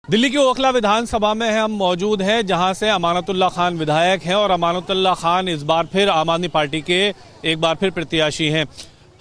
दिल्ली की ओखला विधानसभा में हम मौजूद हैं, जहां से अमानतुल्लाह खान विधायक हैं और अमानतुल्लाह खान इस बार फिर आम आदमी पार्टी के एक बार फिर प्रत्याशी हैं।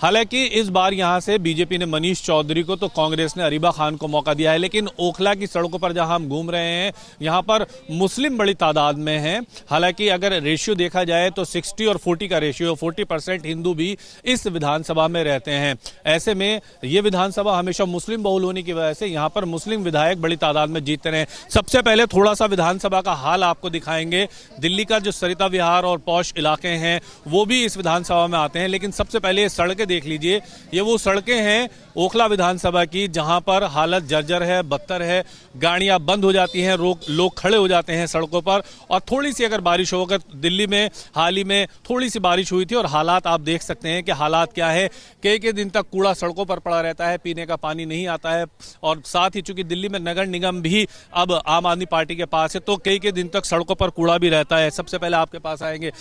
हालांकि इस बार यहां से बीजेपी ने मनीष चौधरी को तो कांग्रेस ने अरीबा खान को मौका दिया है, लेकिन ओखला की सड़कों पर जहां हम घूम रहे हैं यहां पर मुस्लिम बड़ी तादाद में हैं। हालांकि अगर रेशियो देखा जाए तो 60 और 40 का रेशियो, 40% हिंदू भी इस विधानसभा में रहते हैं। ऐसे में ये विधानसभा हमेशा मुस्लिम बहुल होने की वजह से यहाँ पर मुस्लिम विधायक बड़ी तादाद में जीतते रहे। सबसे पहले थोड़ा सा विधानसभा का हाल आपको दिखाएंगे। दिल्ली का जो सरिता विहार और पौष इलाके हैं वो भी इस विधानसभा में आते हैं, लेकिन सबसे पहले सड़कें देख लीजिए। ये वो सड़कें हैं ओखला विधानसभा की जहां पर हालत जर्जर है, बदतर है, गाड़ियां बंद हो जाती हैं, लोग खड़े हो जाते हैं सड़कों पर। और थोड़ी सी अगर बारिश हो, अगर दिल्ली में हाल ही में थोड़ी सी बारिश हुई थी और हालात आप देख सकते हैं कि हालात क्या है। कई दिन तक कूड़ा सड़कों पर पड़ा रहता है, पीने का पानी नहीं आता है। और साथ ही चूंकि दिल्ली में नगर निगम भी अब आम आदमी पार्टी के पास है, तो कई दिन तक सड़कों पर कूड़ा भी रहता है। सबसे पहले आपके पास आएंगे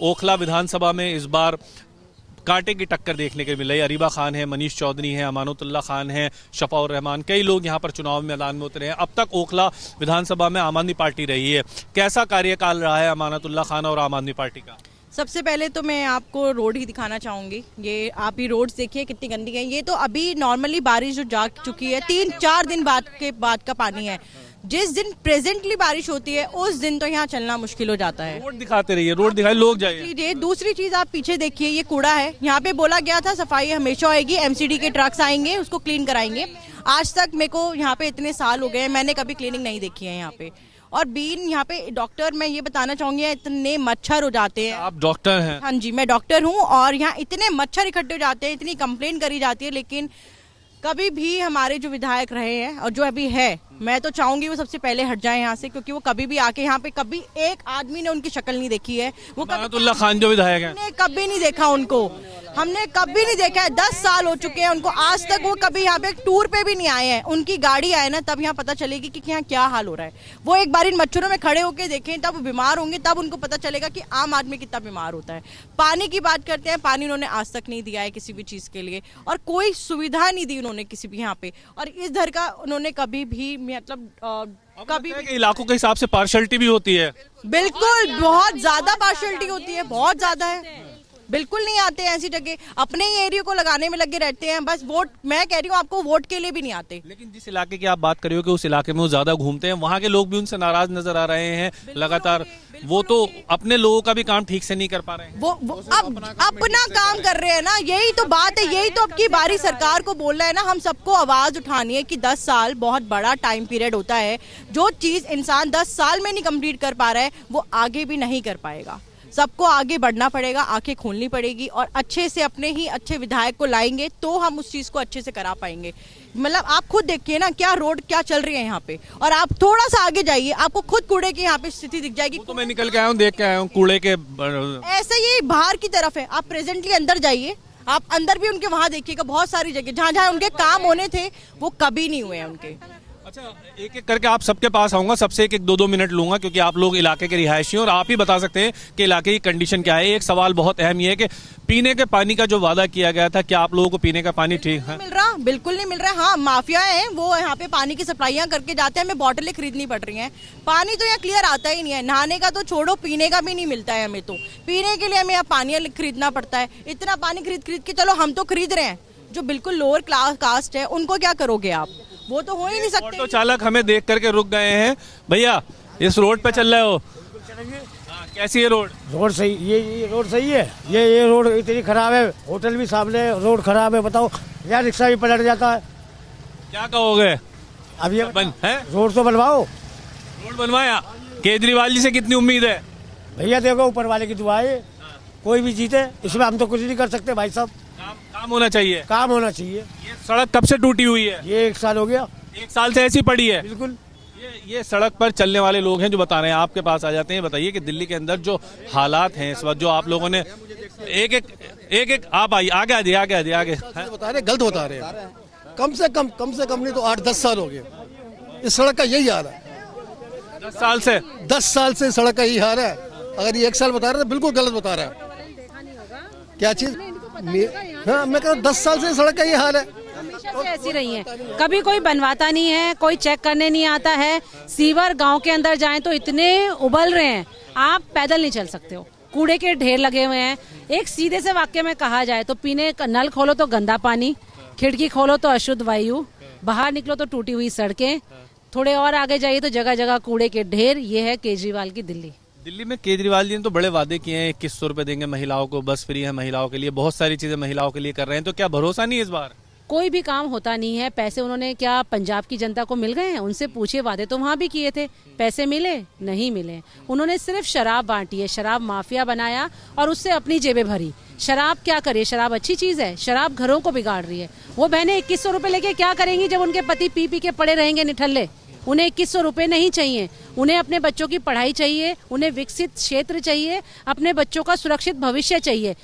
ओखला विधानसभा में इस बार कांटे की टक्कर देखने के मिले। अरीबा खान है, मनीष चौधरी हैं, अमानतुल्लाह खान हैं, शफाउर रहमान, कई लोग यहां पर चुनाव मैदान में उतरे हैं। अब तक ओखला विधानसभा में आम आदमी पार्टी रही है। कैसा कार्यकाल रहा है अमानतुल्लाह खान और आम आदमी पार्टी का? सबसे पहले तो मैं आपको रोड ही दिखाना चाहूंगी। ये आप ही रोड देखिए कितनी गंदी है। ये तो अभी नॉर्मली बारिश जो जा चुकी है 3-4 दिन बाद का पानी है। जिस दिन प्रेजेंटली बारिश होती है उस दिन तो यहाँ चलना मुश्किल हो जाता है। रोड दिखाते रहिए, रोड दिखाए, लोग जाइए। दूसरी चीज आप पीछे देखिए, ये कूड़ा है। यहाँ पे बोला गया था सफाई हमेशा होगी, एमसीडी के ट्रक्स आएंगे उसको क्लीन कराएंगे। आज तक मेरे को यहाँ पे इतने साल हो गए, मैंने कभी क्लीनिंग नहीं देखी है यहाँ पे। और बीन यहाँ पे डॉक्टर, मैं ये बताना चाहूंगी, इतने मच्छर हो जाते हैं। आप डॉक्टर हैं? हाँ जी, मैं डॉक्टर हूँ। और यहाँ इतने मच्छर इकट्ठे हो जाते हैं, इतनी कंप्लेंट करी जाती है, लेकिन कभी भी हमारे जो विधायक रहे हैं और जो अभी है, मैं तो चाहूंगी वो सबसे पहले हट जाए यहाँ से, क्योंकि वो कभी भी आके यहाँ पे कभी एक आदमी ने उनकी शक्ल नहीं देखी है। वो अमानतुल्लाह खान जो विधायक हैं, हमने कभी नहीं देखा उनको, हमने कभी नहीं देखा है। 10 साल हो चुके हैं उनको, आज तक वो कभी यहाँ पे टूर पे भी नहीं आए हैं। उनकी गाड़ी आए ना तब यहाँ पता चलेगी कि यहाँ क्या हाल हो रहा है। वो एक बार इन मच्छरों में खड़े होकर देखें, तब बीमार होंगे, तब उनको पता चलेगा कि आम आदमी कितना बीमार होता है। पानी की बात करते हैं, पानी उन्होंने आज तक नहीं दिया है किसी भी चीज के लिए, और कोई सुविधा नहीं दी उन्होंने किसी भी यहाँ पे। और इस धर का उन्होंने कभी भी मतलब कभी भी इलाकों के हिसाब से पार्शलिटी भी होती है। बिल्कुल, बहुत ज्यादा पार्शलिटी होती है, बहुत ज्यादा है। बिल्कुल नहीं आते हैं ऐसी जगह, अपने ही एरिया को लगाने में लगे रहते हैं बस। वोट, मैं कह रही हूँ आपको, वोट के लिए भी नहीं आते। लेकिन जिस इलाके की आप बात कर रहे हो कि उस इलाके में वो ज्यादा घूमते हैं, वहाँ के लोग भी उनसे नाराज नजर आ रहे हैं लगातार। वो तो अपने लोगों का भी काम ठीक से नहीं कर पा रहे हैं। वो अब अपना काम कर रहे हैं ना, यही तो बात है। यही तो अब की बारी सरकार को बोलना है ना, हम सबको आवाज उठानी है कि 10 साल बहुत बड़ा टाइम पीरियड होता है। जो चीज इंसान 10 साल में नहीं कंप्लीट कर पा रहा है, वो आगे भी नहीं कर पाएगा। सबको आगे बढ़ना पड़ेगा, आंखें खोलनी पड़ेगी, और अच्छे से अपने ही अच्छे विधायक को लाएंगे तो हम उस चीज को अच्छे से करा पाएंगे। मतलब आप खुद देखिए ना, क्या रोड क्या चल रही है यहाँ पे, और आप थोड़ा सा आगे जाइए, आपको खुद कूड़े की यहाँ पे स्थिति दिख जाएगी। तो मैं निकल के आया हूँ, देख के आया हूँ कूड़े के। ऐसे ये बाहर की तरफ है, आप प्रेजेंटली अंदर जाइए, आप अंदर भी उनके वहां देखिएगा, बहुत सारी जगह जहाँ उनके काम होने थे वो कभी नहीं हुए हैं उनके। अच्छा, एक एक करके आप सबके पास आऊंगा, सबसे एक 2-2 मिनट लूंगा, क्योंकि आप लोग इलाके के रिहायशी हैं और आप ही बता सकते हैं कि इलाके की कंडीशन क्या है। एक सवाल बहुत अहम ये है कि पीने के पानी का जो वादा किया गया था, क्या आप लोगों को पीने का पानी ठीक है? मिल रहा, बिल्कुल नहीं मिल रहा। हाँ, माफिया है वो, यहाँ पे पानी की सप्लाइयाँ करके जाते हैं, हमें बोतलें खरीदनी पड़ रही हैं। पानी तो यहाँ क्लियर आता ही नहीं है, नहाने का तो छोड़ो, पीने का भी नहीं मिलता है हमें। तो पीने के लिए हमें यहाँ पानी खरीदना पड़ता है। इतना पानी खरीद के, चलो हम तो खरीद रहे हैं, जो बिल्कुल लोअर क्लास कास्ट है उनको क्या करोगे आप? वो तो हो ही नहीं सकते। ऑटो चालक हमें देख करके रुक गए हैं। भैया, इस रोड पे चल रहे हो? कैसी है रोड? रोड सही, ये रोड सही है। ये रोड इतनी खराब है, होटल भी सामने, रोड खराब है। बताओ, यार रिक्शा भी पलट जाता है। क्या कहोगे? अब ये बन है, रोड तो बनवाओ। रोड बनवाया? केजरीवाल जी से कितनी उम्मीद है? भैया देखो, ऊपर वाले की दुआ है, कोई भी जीते, इसमें हम तो कुछ नहीं कर सकते भाई साहब। काम होना चाहिए, काम होना चाहिए। ये सड़क कब से टूटी हुई है? ये 1 साल हो गया। 1 साल से ऐसी पड़ी है? बिल्कुल। ये सड़क पर चलने वाले लोग हैं जो बता रहे हैं, आपके पास आ जाते हैं। बताइए कि दिल्ली के अंदर जो हालात हैं इस वक्त, जो आप लोगों ने एक आप आइए, आगे आगे बता रहे, गलत बता रहे हैं। कम से कम नहीं तो 8-10 साल हो गए इस सड़क का यही हाल है। 10 साल से सड़क का यही हाल है। अगर ये 1 साल बता रहे तो बिल्कुल गलत बता रहा है। क्या चीज? हाँ, मैं कह रहा हूँ 10 साल से सड़क का ये हाल है। से ऐसी रही हैं, कभी कोई बनवाता नहीं है, कोई चेक करने नहीं आता है। सीवर गांव के अंदर जाएं तो इतने उबल रहे हैं, आप पैदल नहीं चल सकते हो, कूड़े के ढेर लगे हुए हैं। एक सीधे से वाक्य में कहा जाए तो पीने का नल खोलो तो गंदा पानी, खिड़की खोलो तो अशुद्ध वायु, बाहर निकलो तो टूटी हुई सड़कें, थोड़े और आगे जाइए तो जगह जगह कूड़े के ढेर। ये है केजरीवाल की दिल्ली। दिल्ली में केजरीवाल जी ने तो बड़े वादे किए हैं, 2100 रुपए देंगे महिलाओं को, बस फ्री है महिलाओं के लिए, बहुत सारी चीजें महिलाओं के लिए कर रहे हैं। तो क्या भरोसा नहीं है इस बार? कोई भी काम होता नहीं है। पैसे उन्होंने क्या पंजाब की जनता को मिल गए हैं? उनसे पूछे, वादे तो वहाँ भी किए थे, पैसे मिले? नहीं मिले। उन्होंने सिर्फ शराब बांटी है, शराब माफिया बनाया और उससे अपनी जेबें भरी। शराब क्या करे? शराब अच्छी चीज है? शराब घरों को बिगाड़ रही है। वो बहनें 2100 रुपए लेके क्या करेंगी जब उनके पति पी पी के पड़े रहेंगे निठल्ले? उन्हें 2100 रुपए नहीं चाहिए, उन्हें अपने बच्चों की पढ़ाई चाहिए, उन्हें विकसित क्षेत्र चाहिए, अपने बच्चों का सुरक्षित भविष्य चाहिए।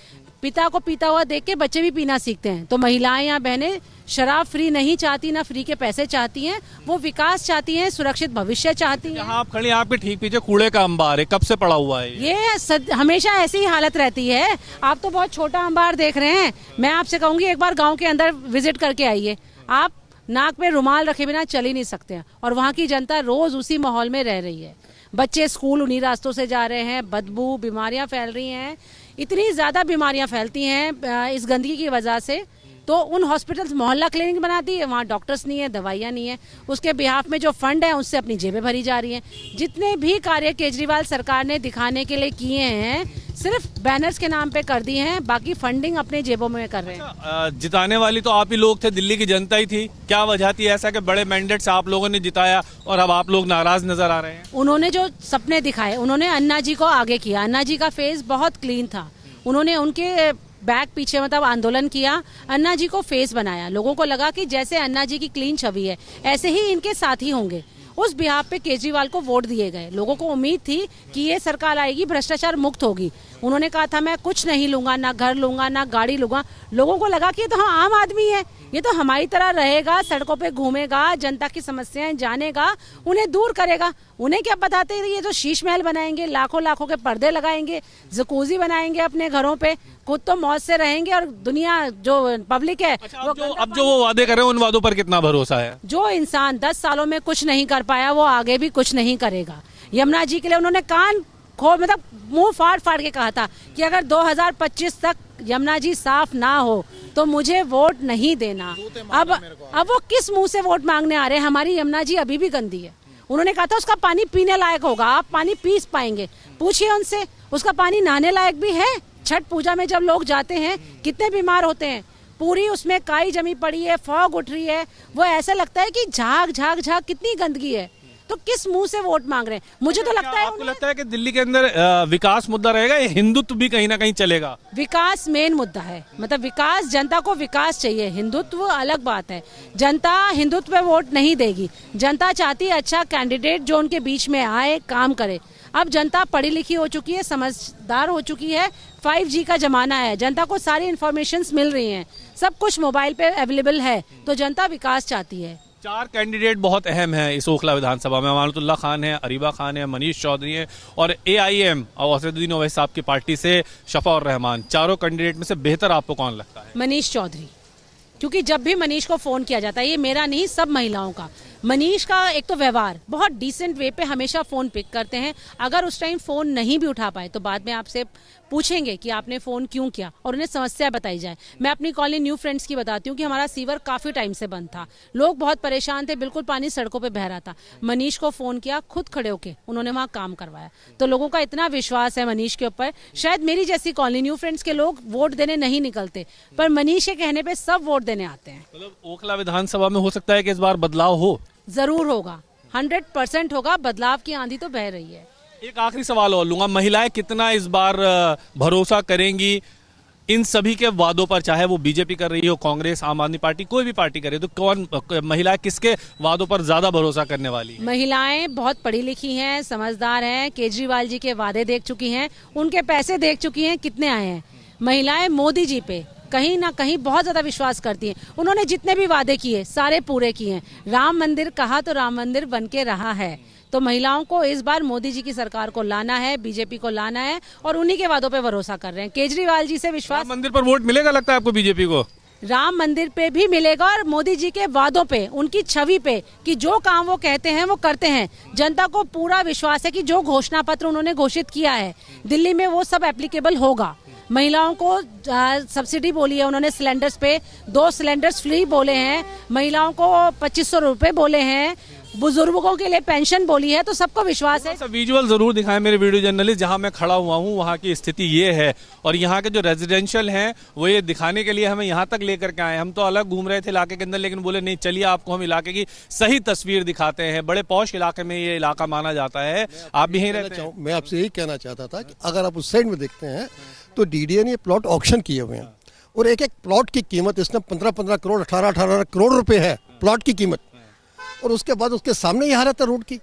पिता को पीता हुआ देख के बच्चे भी पीना सीखते हैं। तो महिलाएं या बहनें शराब फ्री नहीं चाहती, ना फ्री के पैसे चाहती हैं, वो विकास चाहती हैं, सुरक्षित भविष्य चाहती हैं। जहाँ आप खड़ी हैं, आपके ठीक पीछे कूड़े का अंबार है, कब से पड़ा हुआ है ये हमेशा ऐसी ही हालत रहती है। आप तो बहुत छोटा अंबार देख रहे हैं, मैं आपसे कहूंगी एक बार गाँव के अंदर विजिट करके आइए। आप नाक पे रुमाल रखे बिना चल ही नहीं सकते हैं, और वहाँ की जनता रोज उसी माहौल में रह रही है। बच्चे स्कूल उन्हीं रास्तों से जा रहे हैं, बदबू, बीमारियां फैल रही हैं, इतनी ज़्यादा बीमारियां फैलती हैं इस गंदगी की वजह से। तो उन हॉस्पिटल्स मोहल्ला क्लिनिक बना दी है, वहाँ डॉक्टर्स नहीं है, दवाइयाँ नहीं है, उसके बिहाफ में जो फंड है उससे अपनी जेबें भरी जा रही हैं। जितने भी कार्य केजरीवाल सरकार ने दिखाने के लिए किए हैं सिर्फ बैनर्स के नाम पे कर दिए हैं, बाकी फंडिंग अपने जेबों में कर रहे हैं। जिताने वाली तो आप ही लोग थे, दिल्ली की जनता ही थी। क्या वजह थी ऐसा कि बड़े मैंडेट से आप लोगों ने जिताया और अब आप लोग नाराज नजर आ रहे हैं? उन्होंने जो सपने दिखाए, उन्होंने अन्ना जी को आगे किया। अन्ना जी का फेस बहुत क्लीन था, उन्होंने उनके बैक पीछे मतलब आंदोलन किया, अन्ना जी को फेस बनाया। लोगों को लगा कि जैसे अन्ना जी की क्लीन छवि है ऐसे ही इनके साथी होंगे। उस बिहाफ पे केजरीवाल को वोट दिए गए। लोगों को उम्मीद थी कि ये सरकार आएगी, भ्रष्टाचार मुक्त होगी। उन्होंने कहा था मैं कुछ नहीं लूंगा, ना घर लूंगा, ना गाड़ी लूंगा। लोगों को लगा कि ये तो हाँ आम आदमी है, ये तो हमारी तरह रहेगा, सड़कों पे घूमेगा, जनता की समस्याएं जानेगा, उन्हें दूर करेगा। उन्हें क्या बताते ये तो शीश महल बनाएंगे, लाखों लाखों के पर्दे लगाएंगे, जकूजी बनाएंगे अपने घरों पे, खुद तो मौज से रहेंगे और दुनिया जो पब्लिक है। अच्छा, अब जो वो वादे कर रहे हैं उन वादों पर कितना भरोसा है? जो इंसान 10 सालों में कुछ नहीं कर पाया वो आगे भी कुछ नहीं करेगा। यमुना जी के लिए उन्होंने कान खो मतलब मुंह फाड़ फाड़ के कहा था कि अगर 2025 तक यमुना जी साफ ना हो तो मुझे वोट नहीं देना। अब वो किस मुंह से वोट मांगने आ रहे हैं? हमारी यमुना जी अभी भी गंदी है। उन्होंने कहा था उसका पानी पीने लायक होगा, आप पानी पी पाएंगे। पूछिए उनसे, उसका पानी नहाने लायक भी है? छठ पूजा में जब लोग जाते हैं कितने बीमार होते हैं, पूरी उसमें काई जमी पड़ी है, फॉग उठ रही है, वो ऐसा लगता है कि झाग झाग झाग कितनी गंदगी है। तो किस मुंह से वोट मांग रहे हैं? मुझे तो लगता है आपको लगता है कि दिल्ली के अंदर विकास मुद्दा रहेगा या हिंदुत्व भी कहीं ना कहीं चलेगा? विकास मेन मुद्दा है, मतलब विकास, जनता को विकास चाहिए, हिंदुत्व अलग बात है। जनता हिंदुत्व पे वोट नहीं देगी, जनता चाहती है अच्छा कैंडिडेट जो उनके बीच में आए, काम करे। अब जनता पढ़ी लिखी हो चुकी है, समझदार हो चुकी है, 5G का जमाना है, जनता को सारी इन्फॉर्मेशंस मिल रही हैं, सब कुछ मोबाइल पे अवेलेबल है, तो जनता विकास चाहती है। 4 कैंडिडेट बहुत अहम हैं इस ओखला विधानसभा में। अमानतुल्लाह खान है, अरीबा खान है, मनीष चौधरी है और AIM और असदुद्दीन ओवैसी साहब की पार्टी से शफा और रहमान। चारों कैंडिडेट में से बेहतर आपको कौन लगता है? मनीष चौधरी, क्योंकि जब भी मनीष को फोन किया जाता है, ये मेरा नहीं सब महिलाओं का, मनीष का एक तो व्यवहार बहुत डिसेंट वे पे हमेशा फोन पिक करते हैं। अगर उस टाइम फोन नहीं भी उठा पाए तो बाद में आपसे पूछेंगे कि आपने फोन क्यों किया और उन्हें समस्या बताई जाए। मैं अपनी कॉलोनी न्यू फ्रेंड्स की बताती हूँ कि हमारा सीवर काफी टाइम से बंद था, लोग बहुत परेशान थे, बिल्कुल पानी सड़कों पे बह रहा था। मनीष को फोन किया, खुद खड़े होके उन्होंने वहाँ काम करवाया। तो लोगों का इतना विश्वास है मनीष के ऊपर, शायद मेरी जैसी कॉलोनी न्यू फ्रेंड्स के लोग वोट देने नहीं निकलते, पर मनीष के कहने पर सब वोट देने आते हैं। मतलब ओखला विधानसभा में हो सकता है कि इस बार बदलाव हो? जरूर होगा, 100% होगा, बदलाव की आंधी तो बह रही है। एक आखिरी सवाल और लूंगा, महिलाएं कितना इस बार भरोसा करेंगी इन सभी के वादों पर, चाहे वो बीजेपी कर रही हो, कांग्रेस, आम आदमी पार्टी, कोई भी पार्टी करे, तो कौन महिलाएं किसके वादों पर ज्यादा भरोसा करने वाली? महिलाएं बहुत पढ़ी लिखी हैं, समझदार हैं, केजरीवाल जी के वादे देख चुकी हैं, उनके पैसे देख चुकी हैं कितने आए हैं। महिलाएं मोदी जी पे कहीं ना कहीं बहुत ज्यादा विश्वास करती हैं। उन्होंने जितने भी वादे किए सारे पूरे किए हैं। राम मंदिर कहा तो राम मंदिर बन के रहा है। तो महिलाओं को इस बार मोदी जी की सरकार को लाना है, बीजेपी को लाना है और उन्हीं के वादों पे भरोसा कर रहे हैं। केजरीवाल जी से विश्वास। मंदिर पर वोट मिलेगा लगता है आपको बीजेपी को? राम मंदिर पे भी मिलेगा और मोदी जी के वादों पे, उनकी छवि पे कि जो काम वो कहते हैं वो करते हैं। जनता को पूरा विश्वास है कि जो घोषणा पत्र उन्होंने घोषित किया है दिल्ली में वो सब एप्लीकेबल होगा। महिलाओं को सब्सिडी बोली है उन्होंने, सिलेंडर्स पे 2 सिलेंडर्स फ्री बोले हैं, महिलाओं को 2500 रुपए बोले हैं, बुजुर्गों के लिए पेंशन बोली है, तो सबको विश्वास है। विजुअल जरूर दिखाएं मेरे वीडियो जर्नलिस्ट, जहां मैं खड़ा हुआ हूं वहां की स्थिति ये है और यहाँ के जो रेजिडेंशियल हैं वो ये दिखाने के लिए हमें यहाँ तक लेकर के आए। हम तो अलग घूम रहे थे इलाके के अंदर, लेकिन बोले नहीं चलिए आपको हम इलाके की सही तस्वीर दिखाते हैं। बड़े पौश इलाके में ये इलाका माना जाता है, आप भी यहीं रहते हैं। मैं आपसे यही कहना चाहता था कि अगर आप उस साइड में देखते हैं तो डीडीए ने प्लॉट ऑक्शन किए हुए हैं और एक एक प्लॉट की कीमत इसमें 15-15 करोड़ 18-18 करोड़ रुपए है प्लॉट की कीमत। और उसके बाद उसके सामने ये हालत है रोड की,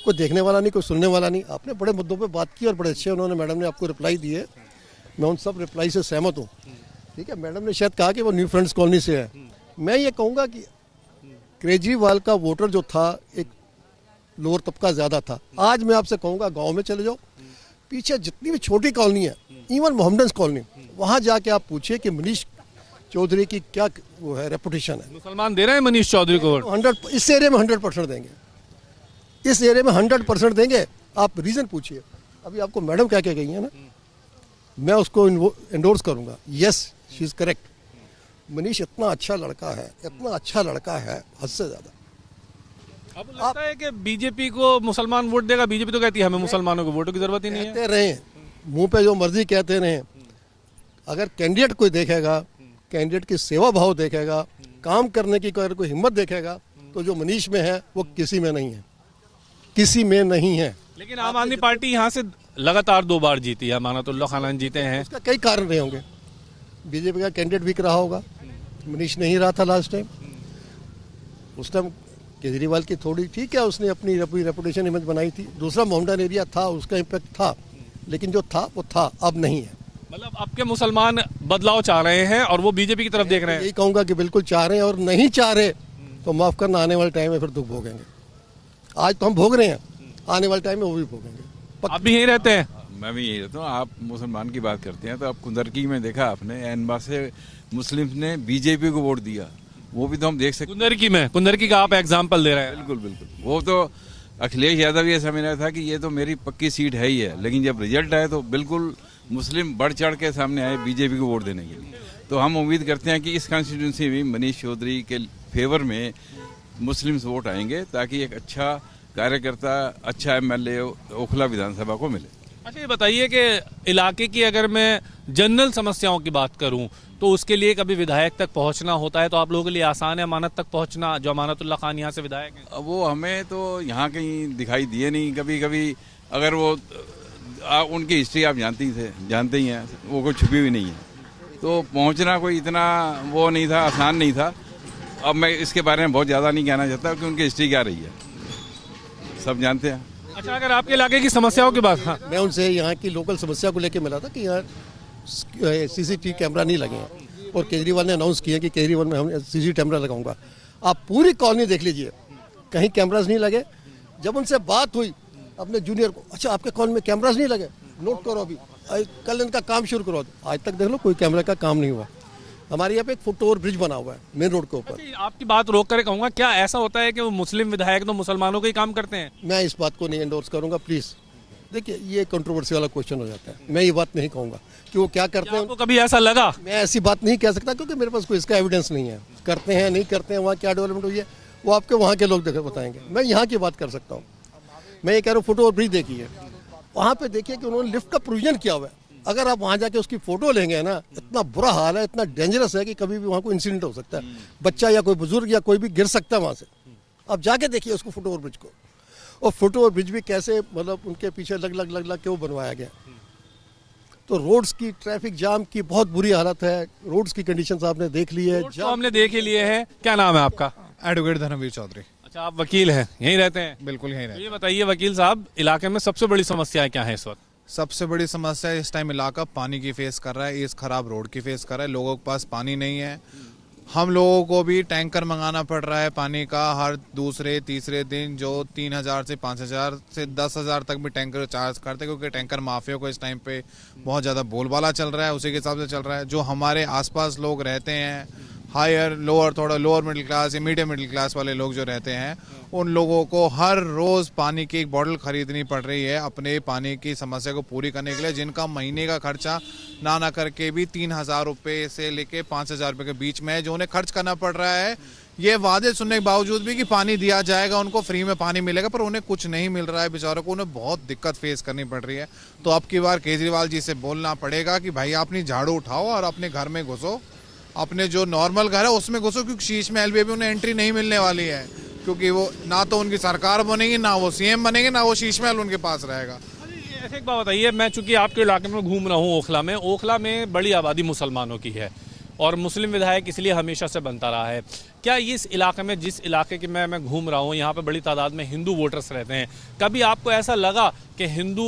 कोई देखने वाला नहीं, कोई सुनने वाला नहीं। आपने बड़े मुद्दों पे बात की और बड़े अच्छे उन्होंने मैडम ने आपको रिप्लाई दिए, मैं उन सब रिप्लाई से सहमत हूँ। ठीक है, मैडम ने शायद कहा कि वो न्यू फ्रेंड्स कॉलोनी से है। मैं ये कहूँगा कि केजरीवाल का वोटर जो था एक लोअर तबका ज़्यादा था। आज मैं आपसे कहूँगा गाँव में चले जाओ, पीछे जितनी भी छोटी कॉलोनी है, इवन मोहम्मदन कॉलोनी, वहाँ जाके आप पूछिए कि मनीष चौधरी की क्या वो है रेपुटेशन है। मुसलमान दे रहे हैं मनीष चौधरी को 100 इस एरिया में 100% देंगे, इस एरिया में 100% देंगे। आप रीजन पूछिए। अभी आपको मैडम क्या क्या गई है ना, मैं उसको एंडोर्स करूंगा। Yes, she is correct. Manish इतना अच्छा लड़का है, इतना अच्छा लड़का है, हद से ज्यादा। अब लगता है कि बीजेपी को मुसलमान वोट देगा। बीजेपी तो कहती है हमें मुसलमानों को वोटों की जरूरत ही नहीं है। कहते रहे, मुंह पे जो मर्जी कहते रहे, अगर कैंडिडेट कोई देखेगा, कैंडिडेट की सेवा भाव देखेगा, काम करने की अगर कोई हिम्मत देखेगा, तो जो मनीष में है वो किसी में नहीं है, किसी में नहीं है। लेकिन आम आदमी पार्टी यहाँ से लगातार 2 बार जीती है, अमानतुल्लाह खान जीते हैं। उसका कई कारण रहे होंगे। बीजेपी का कैंडिडेट वीक रहा होगा, मनीष नहीं रहा था लास्ट टाइम। उस टाइम केजरीवाल की थोड़ी ठीक है, उसने अपनी रेपुटेशन इमेज बनाई थी। दूसरा मोहम्मदन एरिया था, उसका इम्पैक्ट था, लेकिन जो था वो था, अब नहीं है। मतलब अब के मुसलमान बदलाव चाह रहे हैं और वो बीजेपी की तरफ देख रहे हैं। यही कहूंगा कि बिल्कुल चाह रहे हैं, और नहीं चाह रहे तो माफ करना, आने वाले टाइम में फिर दुख भोगेंगे। आज तो हम भोग रहे हैं, आने वाले टाइम में वो भी भोगेंगे। आप भी यहीं रहते हैं? मैं भी यही रहता हूँ। आप मुसलमान की बात करते हैं तो अब कुंदरकी में देखा आपने, एनबा से मुस्लिम ने बीजेपी को वोट दिया, वो भी तो हम देख सकते हैं। कुंदरकी का आप एग्जाम्पल दे रहे हैं। बिल्कुल बिल्कुल। वो तो अखिलेश यादव ये समझ रहा था कि ये तो मेरी पक्की सीट है ही है, लेकिन जब रिजल्ट आया तो बिल्कुल मुस्लिम बढ़ चढ़ के सामने आए बीजेपी को वोट देने के लिए। तो हम उम्मीद करते हैं कि इस कॉन्स्टिट्यूंसी में मनीष चौधरी के फेवर में मुस्लिम्स वोट आएंगे, ताकि एक अच्छा कार्यकर्ता, अच्छा एमएलए ओखला विधानसभा को मिले। अच्छा, ये बताइए कि इलाके की अगर मैं जनरल समस्याओं की बात करूं तो उसके लिए कभी विधायक तक पहुंचना होता है, तो आप लोगों के लिए आसान है अमानत तक पहुंचना, जो अमानतुल्लाह खान यहाँ से विधायक हैं? अब वो हमें तो यहाँ कहीं दिखाई दिए नहीं। कभी कभी अगर वो उनकी हिस्ट्री आप जानते ही हैं, वो कोई छुपी हुई नहीं है, तो पहुँचना कोई इतना वो नहीं था, आसान नहीं था। अब मैं इसके बारे में बहुत ज़्यादा नहीं कहना चाहता कि उनकी हिस्ट्री क्या रही है, सब जानते हैं। अच्छा, अगर आपके इलाके की समस्याओं की बात, हाँ, मैं उनसे यहाँ की लोकल समस्या को लेकर मिला था कि यहाँ सीसीटीवी कैमरा नहीं लगे हैं, और केजरीवाल ने अनाउंस किया कि केजरीवाल में हम सीसीटीवी कैमरा लगाऊंगा। आप पूरी कॉलोनी देख लीजिए, कहीं कैमराज नहीं लगे। जब उनसे बात हुई अपने जूनियर को, अच्छा आपके कॉलोनी में कैमराज नहीं लगे, नोट करो, अभी कल इनका काम शुरू करो। आज तक देख लो कोई कैमरा का काम नहीं हुआ। हमारे यहाँ पे एक फुट ओवर ब्रिज बना हुआ है मेन रोड के ऊपर। आपकी बात रोक कर कहूंगा, क्या ऐसा होता है कि वो मुस्लिम विधायक तो मुसलमानों के ही काम करते हैं? मैं इस बात को नहीं एंडोर्स करूंगा, प्लीज। देखिए, ये कंट्रोवर्सी वाला क्वेश्चन हो जाता है। मैं ये बात नहीं कहूंगा कि वो क्या करते हैं। आपको कभी ऐसा लगा? मैं ऐसी बात नहीं कह सकता, क्योंकि मेरे पास कोई इसका एविडेंस नहीं है। करते हैं नहीं करते हैं, वहाँ क्या डेवलपमेंट हुई है वो आपके वहाँ के लोग बताएंगे। मैं यहाँ की बात कर सकता हूँ। मैं ये कह रहा हूँ, फुट ओवर ब्रिज देखिए, वहाँ पे देखिए कि उन्होंने लिफ्ट का प्रोविजन किया हुआ है। अगर आप वहाँ जाके उसकी फोटो लेंगे ना, इतना बुरा हाल है, इतना डेंजरस है कि कभी भी वहाँ कोई इंसिडेंट हो सकता है, बच्चा या कोई बुजुर्ग या कोई भी गिर सकता है वहाँ से। आप जाके देखिए उसको, फुट ओवर ब्रिज को। और फुट ओवर ब्रिज भी कैसे, मतलब उनके पीछे लग के वो बनवाया गया। तो रोड्स की, ट्रैफिक जाम की बहुत बुरी हालत है। रोड्स की कंडीशंस आपने देख ली है, तो हमने देख ही लिए हैं। क्या नाम है आपका? एडवोकेट धर्मवीर चौधरी। अच्छा, आप वकील हैं, यहीं रहते हैं? बिल्कुल यहीं तो रहते ये बताइए वकील साहब, इलाके में सबसे बड़ी समस्या क्या है इस वक्त? सबसे बड़ी समस्या इस टाइम इलाका पानी की फेस कर रहा है, इस खराब रोड की फेस कर रहा है। लोगों के पास पानी नहीं है, हम लोगों को भी टैंकर मंगाना पड़ रहा है पानी का हर दूसरे तीसरे दिन, जो 3,000 से 5,000 से 10,000 तक भी टैंकर चार्ज करते हैं, क्योंकि टैंकर माफिया को इस टाइम पे बहुत ज़्यादा बोलबाला चल रहा है, उसी के हिसाब से चल रहा है। जो हमारे आसपास लोग रहते हैं, हायर लोअर, थोड़ा लोअर मिडिल क्लास या मीडियम मिडिल क्लास वाले लोग जो रहते हैं, उन लोगों को हर रोज़ पानी की एक बॉटल खरीदनी पड़ रही है अपने पानी की समस्या को पूरी करने के लिए, जिनका महीने का खर्चा ना करके भी 3,000 रुपये से लेके 5,000 रुपये के बीच में है, जो उन्हें खर्च करना पड़ रहा है। ये वादे सुनने के बावजूद भी कि पानी दिया जाएगा, उनको फ्री में पानी मिलेगा, पर उन्हें कुछ नहीं मिल रहा है बेचारों को, उन्हें बहुत दिक्कत फेस करनी पड़ रही है। तो अब की बार केजरीवाल जी से बोलना पड़ेगा कि भाई अपनी झाड़ू उठाओ और अपने घर में घुसो, अपने जो नॉर्मल घर है उसमें घुसो, क्योंकि शीश महल भी अभी उन्हें एंट्री नहीं मिलने वाली है, क्योंकि वो ना तो उनकी सरकार बनेगी, ना वो सीएम बनेंगे, ना वो शीश महल उनके पास रहेगा। ऐसे एक बात बताइए, मैं चूंकि आपके इलाके में घूम रहा हूँ ओखला में बड़ी आबादी मुसलमानों की है और मुस्लिम विधायक इसलिए हमेशा से बनता रहा है। क्या इस इलाके में, जिस इलाके की मैं घूम रहा हूँ, यहाँ पे बड़ी तादाद में हिंदू वोटर्स रहते हैं, कभी आपको ऐसा लगा कि हिंदू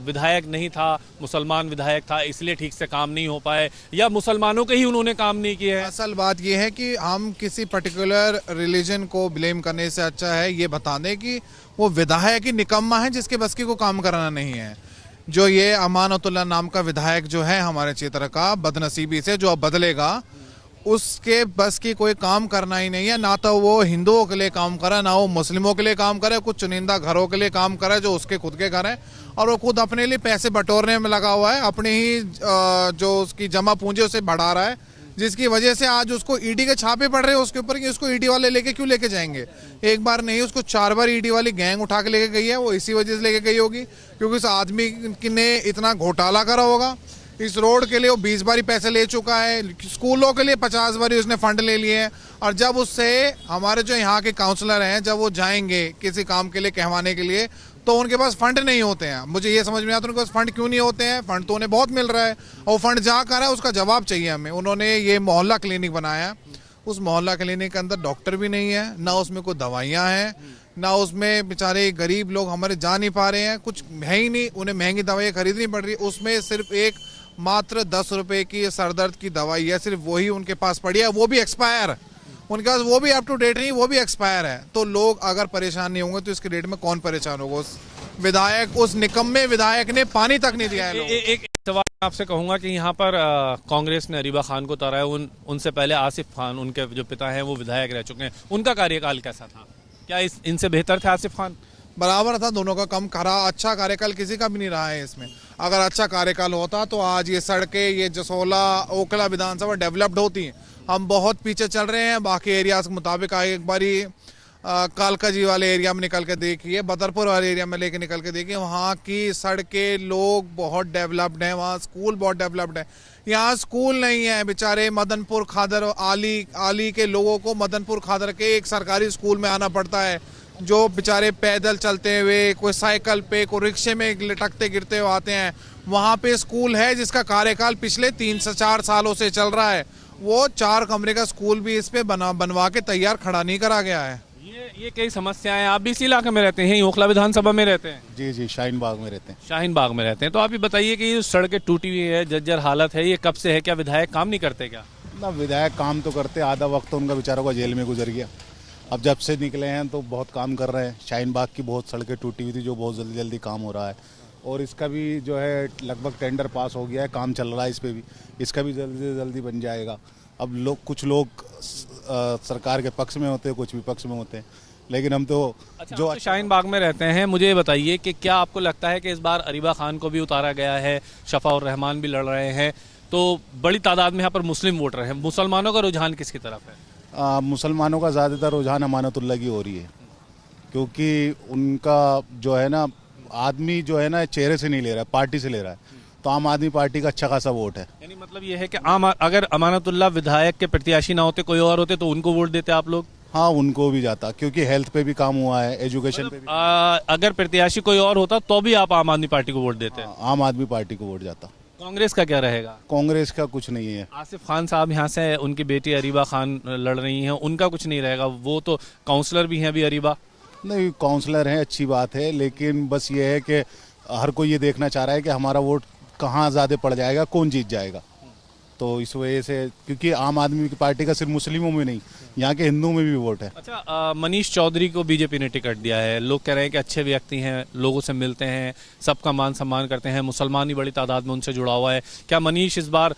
विधायक नहीं था, मुसलमान विधायक था, इसलिए ठीक से काम नहीं हो पाए, या मुसलमानों के ही उन्होंने काम नहीं किए हैं? असल बात यह है कि हम किसी पर्टिकुलर रिलीजन को ब्लेम करने से अच्छा है ये बता दें कि वो विधायक ही निकम्मा है जिसके बस की को काम कराना नहीं है। जो ये अमानतुल्लाह नाम का विधायक जो है हमारे क्षेत्र का, बदनसीबी से जो अब बदलेगा, उसके बस की कोई काम करना ही नहीं है। ना तो वो हिंदुओं के लिए काम करे, ना वो मुस्लिमों के लिए काम करे, कुछ चुनिंदा घरों के लिए काम करे जो उसके खुद के घर हैं, और वो खुद अपने लिए पैसे बटोरने में लगा हुआ है, अपने ही जो उसकी जमा पूंजी उसे बढ़ा रहा है, जिसकी वजह से आज उसको ईडी के छापे पड़ रहे हैं उसके ऊपर कि उसको ईडी वाले लेके क्यों लेके जाएंगे। एक बार नहीं, उसको 4 बार ईडी वाली गैंग उठा के लेके गई है। वो इसी वजह से लेके गई होगी क्योंकि उस आदमी ने इतना घोटाला करा होगा। इस रोड के लिए वो 20 बारी पैसे ले चुका है, स्कूलों के लिए 50 बारी उसने फंड ले लिए हैं। और जब उससे हमारे जो यहाँ के काउंसलर हैं, जब वो जाएंगे किसी काम के लिए कहवाने के लिए, तो उनके पास फंड नहीं होते हैं। मुझे ये समझ में आता है उनके पास फंड क्यों नहीं होते हैं। फंड तो उन्हें बहुत मिल रहा है और फंड जहाँ कर रहा है उसका जवाब चाहिए हमें। उन्होंने ये मोहल्ला क्लिनिक बनाया है, उस मोहल्ला क्लिनिक के अंदर डॉक्टर भी नहीं है, ना उसमें कोई दवाइयाँ हैं, ना उसमें बेचारे गरीब लोग हमारे जा नहीं पा रहे हैं, कुछ है ही नहीं, उन्हें महंगी दवाइयाँ खरीदनी पड़ रही है। उसमें सिर्फ एक मात्र 10 रुपए की सरदर्द की दवाई है, सिर्फ वही उनके पास पड़ी है, वो भी एक्सपायर, उनके पास वो भी अप टू डेट नहीं, वो भी एक्सपायर है। तो लोग अगर परेशान नहीं होंगे तो इसके डेट में कौन परेशान होगा। उस विधायक, उस निकम्मे विधायक ने पानी तक नहीं दिया है। एक सवाल आपसे कहूंगा कि यहाँ पर कांग्रेस ने अरीबा खान को उतारा है, उनसे पहले आसिफ खान, उनके जो पिता हैं वो विधायक रह चुके हैं, उनका कार्यकाल कैसा था? क्या इनसे बेहतर थे आसिफ खान? बराबर था, दोनों का कम खरा। अच्छा कार्यकाल किसी का भी नहीं रहा है इसमें। अगर अच्छा कार्यकाल होता तो आज ये सड़कें, ये जसोला ओखला विधानसभा डेवलप्ड होती हैं। हम बहुत पीछे चल रहे हैं बाकी एरियाज के मुताबिक। एक बारी कालका जी वाले एरिया में निकल के देखिए, बदरपुर वाले एरिया में लेके निकल के देखिए, वहाँ की सड़कें, लोग बहुत डेवलप्ड हैं, वहाँ स्कूल बहुत डेवलप्ड है। यहाँ स्कूल नहीं है, बेचारे मदनपुर खादर आली के लोगों को मदनपुर खादर के एक सरकारी स्कूल में आना पड़ता है, जो बेचारे पैदल चलते हुए, कोई साइकिल पे, कोई रिक्शे में लटकते गिरते हुए आते हैं। वहाँ पे स्कूल है जिसका कार्यकाल पिछले 3 से 4 सालों से चल रहा है, वो 4 कमरे का स्कूल भी इस पे बनवा के तैयार खड़ा नहीं करा गया है। ये कई समस्याएं। आप भी इसी इलाके में रहते हैं, ओखला विधानसभा में रहते हैं? जी जी, शाहीन बाग में रहते हैं। शाहीन बाग में रहते हैं। तो आप ये बताइए कि ये सड़कें टूटी हुई है, जर्जर हालत है, ये कब से है? क्या विधायक काम नहीं करते क्या? ना, विधायक काम तो करते, आधा वक्त तो उनका बेचारों का जेल में गुजर गया। अब जब से निकले हैं तो बहुत काम कर रहे हैं। शाहीन बाग की बहुत सड़कें टूटी हुई थी, जो बहुत जल्दी जल्दी काम हो रहा है, और इसका भी जो है लगभग टेंडर पास हो गया है, काम चल रहा है इस पर भी, इसका भी जल्दी से जल्दी बन जाएगा। अब कुछ लोग सरकार के पक्ष में होते हैं, कुछ विपक्ष में होते हैं, लेकिन हम तो जो शाहीन बाग में रहते हैं, मुझे ये बताइए कि क्या आपको लगता है कि इस बार अरीबा खान को भी उतारा गया है, शफा और रहमान भी लड़ रहे हैं, तो बड़ी तादाद में यहाँ पर मुस्लिम वोटर हैं, मुसलमानों का रुझान किसकी तरफ है? मुसलमानों का ज़्यादातर रुझान अमानतुल्लाह की हो रही है, क्योंकि उनका जो है ना, आदमी जो है ना चेहरे से नहीं ले रहा है, पार्टी से ले रहा है, तो आम आदमी पार्टी का अच्छा खासा वोट है। यानी मतलब ये है कि अगर अमानतुल्लाह विधायक के प्रत्याशी ना होते, कोई और होते, तो उनको वोट देते आप लोग? हाँ, उनको भी जाता, क्योंकि हेल्थ पे भी काम हुआ है, एजुकेशन पे भी। अगर प्रत्याशी कोई और होता तो भी आप आम आदमी पार्टी को वोट देते? आम आदमी पार्टी को वोट जाता। कांग्रेस का क्या रहेगा? कांग्रेस का कुछ नहीं है। आसिफ खान साहब यहाँ से, उनकी बेटी अरीबा खान लड़ रही हैं, उनका कुछ नहीं रहेगा? वो तो काउंसलर भी हैं अभी अरीबा। नहीं, काउंसलर हैं, अच्छी बात है, लेकिन बस ये है कि हर कोई ये देखना चाह रहा है कि हमारा वोट कहाँ ज़्यादा पड़ जाएगा, कौन जीत जाएगा। तो इस वजह से, क्योंकि आम आदमी की पार्टी का सिर्फ मुस्लिमों में नहीं, यहाँ के हिंदुओं में भी वोट है। अच्छा, मनीष चौधरी को बीजेपी ने टिकट दिया है। लोग कह रहे हैं कि अच्छे व्यक्ति हैं, लोगों से मिलते हैं, सबका मान सम्मान करते हैं, मुसलमान ही बड़ी तादाद में उनसे जुड़ा हुआ है। क्या मनीष इस बार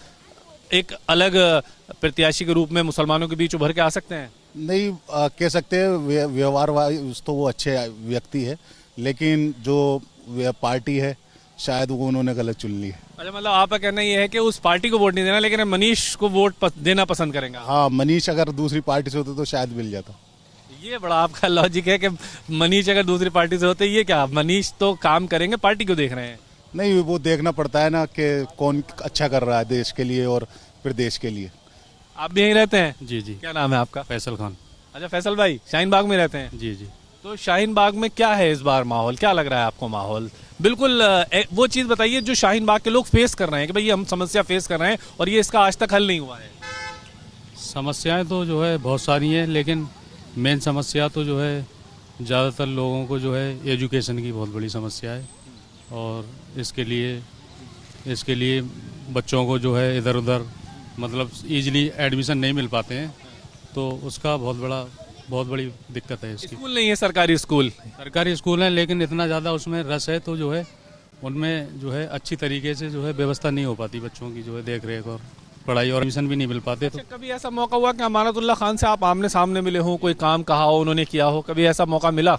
एक अलग प्रत्याशी के रूप में मुसलमानों के बीच उभर के आ सकते हैं? नहीं कह सकते, व्यवहार तो वो अच्छे व्यक्ति है, लेकिन जो पार्टी है शायद वो उन्होंने गलत चुन ली है। अच्छा, मतलब आपका कहना ये है कि उस पार्टी को वोट नहीं देना, लेकिन मनीष को वोट देना पसंद करेंगे? हाँ, मनीष अगर दूसरी पार्टी से होते तो शायद मिल जाता। ये बड़ा आपका लॉजिक है कि मनीष अगर दूसरी पार्टी से होते। ये क्या, मनीष तो काम करेंगे, पार्टी क्यों देख रहे हैं? नहीं, वो देखना पड़ता है ना कि कौन अच्छा कर रहा है देश के लिए और फिर देश के लिए। आप भी यहीं रहते हैं? जी जी। क्या नाम है आपका? फैसल खान। अच्छा फैसल भाई, शाहीन बाग में रहते हैं? जी जी। तो शाहीन बाग में क्या है इस बार माहौल, क्या लग रहा है आपको माहौल? बिल्कुल वो चीज़ बताइए जो शाहीन बाग के लोग फेस कर रहे हैं कि भाई हम समस्या फेस कर रहे हैं और ये इसका आज तक हल नहीं हुआ है। समस्याएं तो जो है बहुत सारी हैं, लेकिन मेन समस्या तो जो है ज़्यादातर लोगों को जो है एजुकेशन की बहुत बड़ी समस्या है, और इसके लिए बच्चों को जो है इधर उधर मतलब इजीली एडमिशन नहीं मिल पाते हैं, तो उसका बहुत बड़ी दिक्कत है इसकी। स्कूल नहीं है, सरकारी स्कूल हैं, लेकिन इतना ज़्यादा उसमें रस है तो जो है उनमें जो है अच्छी तरीके से जो है व्यवस्था नहीं हो पाती बच्चों की जो है देख रेख और पढ़ाई, और एडमिशन भी नहीं मिल पाते। तो कभी ऐसा मौका हुआ कि अमानतुल्लाह खान से आप आमने सामने मिले हो, कोई काम कहा हो, उन्होंने किया हो, कभी ऐसा मौका मिला?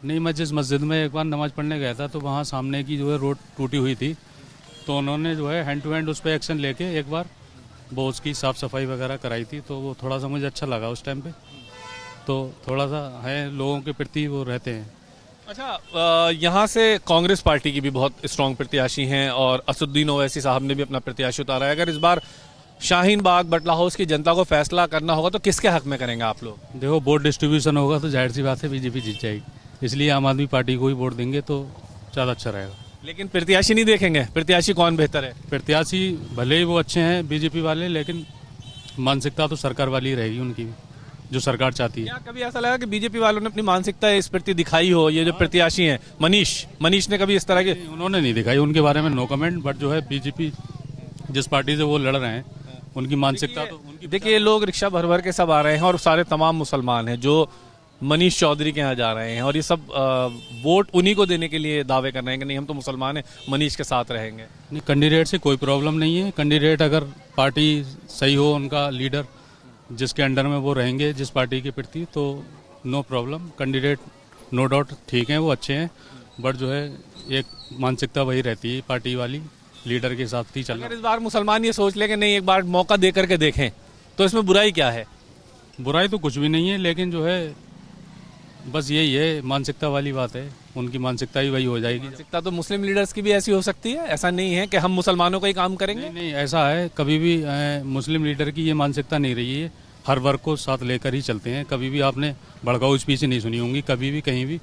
नहीं, मैं जिस मस्जिद में एक बार नमाज़ पढ़ने गया था तो वहाँ सामने की जो है रोड टूटी हुई थी, तो उन्होंने जो है हैंड टू हैंड उस पर एक्शन लेके एक बार वो उसकी साफ़ सफाई वगैरह कराई थी, तो वो थोड़ा सा मुझे अच्छा लगा उस टाइम पे। तो थोड़ा सा है लोगों के प्रति वो रहते हैं। अच्छा, यहाँ से कांग्रेस पार्टी की भी बहुत स्ट्रांग प्रत्याशी हैं और असदुद्दीन ओवैसी साहब ने भी अपना प्रत्याशी उतारा है। अगर इस बार शाहीन बाग बटला हाउस की जनता को फैसला करना होगा तो किसके हक में करेंगे आप लोग? देखो, वोट डिस्ट्रीब्यूशन होगा तो जाहिर सी बात है बीजेपी जीत जाएगी, इसलिए आम आदमी पार्टी को ही वोट देंगे तो ज़्यादा अच्छा रहेगा। लेकिन प्रत्याशी नहीं देखेंगे? प्रत्याशी कौन बेहतर है? प्रत्याशी भले ही वो अच्छे हैं बीजेपी वाले, लेकिन मानसिकता तो सरकार वाली ही रहेगी उनकी, जो सरकार चाहती है। क्या कभी ऐसा लगा कि बीजेपी वालों ने अपनी मानसिकता इस प्रति दिखाई हो? ये जो प्रत्याशी हैं मनीष ने कभी इस तरह के? उन्होंने नहीं दिखाई, उनके बारे में नो कमेंट। बट जो है बीजेपी जिस पार्टी से वो लड़ रहे हैं उनकी मानसिकता तो उनकी। देखिए, लोग रिक्शा भर भर के सब आ रहे हैं और सारे तमाम मुसलमान हैं जो मनीष चौधरी के यहाँ जा रहे हैं, और ये सब वोट उन्हीं को देने के लिए दावे कर रहे हैं कि नहीं हम तो मुसलमान हैं, मनीष के साथ रहेंगे। नहीं, कैंडिडेट से कोई प्रॉब्लम नहीं है। कैंडिडेट अगर पार्टी सही हो, उनका लीडर जिसके अंडर में वो रहेंगे जिस पार्टी के प्रति, तो no problem. Candidate no doubt ठीक हैं, वो अच्छे हैं, बट जो है एक मानसिकता वही रहती है पार्टी वाली, लीडर के साथ ही चलना। अगर इस बार मुसलमान ये सोच ले कि नहीं एक बार मौका दे करके देखें, तो इसमें बुराई क्या है? बुराई तो कुछ भी नहीं है, लेकिन जो है बस यही है, मानसिकता वाली बात है, उनकी मानसिकता ही वही हो जाएगी। मानसिकता तो मुस्लिम लीडर्स की भी ऐसी हो सकती है, ऐसा नहीं है कि हम मुसलमानों का ही काम करेंगे। नहीं, ऐसा है, कभी भी मुस्लिम लीडर की ये मानसिकता नहीं रही है, हर वर्ग को साथ लेकर ही चलते हैं। कभी भी आपने भड़काऊ स्पीच नहीं सुनी होंगी, कभी भी कहीं भी।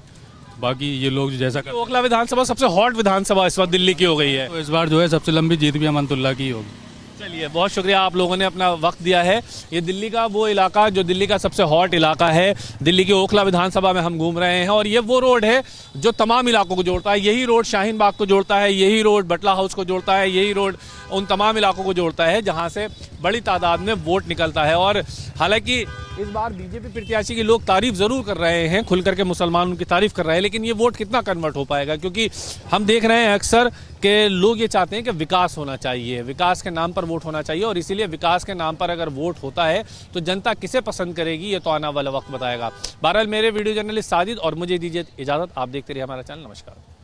बाकी ये लोग जैसा ओखला विधानसभा सबसे हॉट विधानसभा इस बार दिल्ली की हो गई है, तो इस बार जो है सबसे लंबी जीत भी अमानतुल्लाह की होगी। चलिए, बहुत शुक्रिया, आप लोगों ने अपना वक्त दिया है। ये दिल्ली का वो इलाका जो दिल्ली का सबसे हॉट इलाका है, दिल्ली की ओखला विधानसभा में हम घूम रहे हैं, और ये वो रोड है जो तमाम इलाकों को जोड़ता है। यही रोड शाहीन बाग को जोड़ता है, यही रोड बटला हाउस को जोड़ता है, यही रोड उन तमाम इलाकों को जोड़ता है जहाँ से बड़ी तादाद में वोट निकलता है। और हालांकि इस बार बीजेपी प्रत्याशी की लोग तारीफ ज़रूर कर रहे हैं, खुल करके मुसलमान उनकी तारीफ कर रहे हैं, लेकिन ये वोट कितना कन्वर्ट हो पाएगा? क्योंकि हम देख रहे हैं अक्सर कि लोग ये चाहते हैं कि विकास होना चाहिए, विकास के नाम पर वोट होना चाहिए, और इसीलिए विकास के नाम पर अगर वोट होता है तो जनता किसे पसंद करेगी ये तो आने वाला वक्त बताएगा। बहरहाल, मेरे वीडियो जर्नलिस्ट साजिद और मुझे दीजिए इजाज़त। आप देखते रहिए हमारा चैनल। नमस्कार।